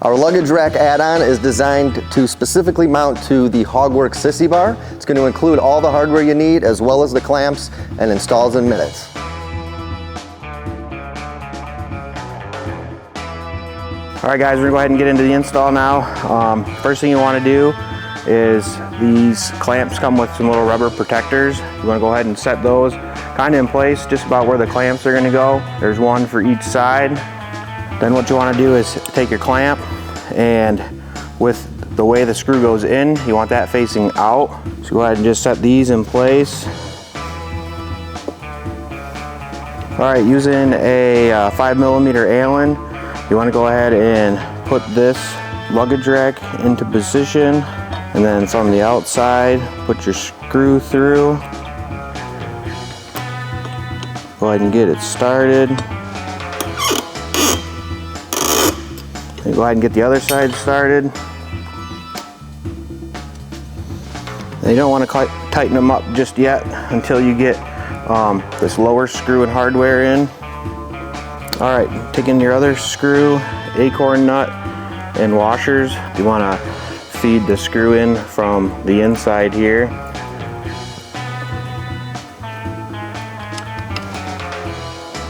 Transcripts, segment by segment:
Our luggage rack add-on is designed to specifically mount to the HOGWORKZ Sissy Bar. It's going to include all the hardware you need as well as the clamps, and installs in minutes. All right guys, we're gonna go ahead and get into the install now. First thing you want to do is these clamps come with some little rubber protectors. You want to go ahead and set those kind of in place just about where the clamps are going to go. There's one for each side. Then what you want to do is take your clamp, and with the way the screw goes in, you want that facing out. So go ahead and just set these in place. All right, using a 5mm Allen, you want to go ahead and put this luggage rack into position, and then from the outside, put your screw through. Go ahead and get it started. And go ahead and get the other side started. And you don't want to tighten them up just yet until you get this lower screw and hardware in. All right, taking your other screw, acorn nut, and washers. You want to feed the screw in from the inside here.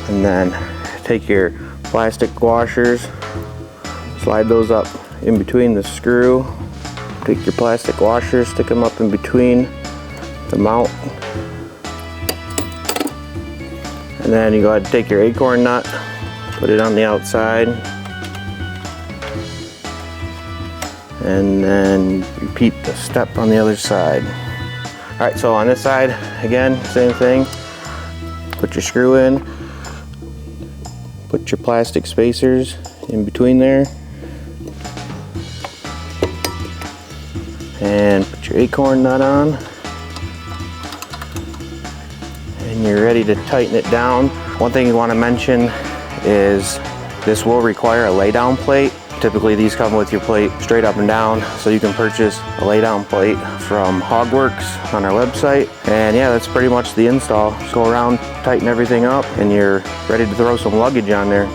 And then take your plastic washers, slide those up in between the screw. Take your plastic washers, stick them up in between the mount. And then you go ahead and take your acorn nut, put it on the outside. And then repeat the step on the other side. All right, so on this side, again, same thing. Put your screw in, put your plastic spacers in between there, and put your acorn nut on, and you're ready to tighten it down. One thing you want to mention is this will require a laydown plate. Typically these come with your plate straight up and down, so you can purchase a laydown plate from HOGWORKZ on our website. And yeah, that's pretty much the install. Just go around, tighten everything up, and you're ready to throw some luggage on there.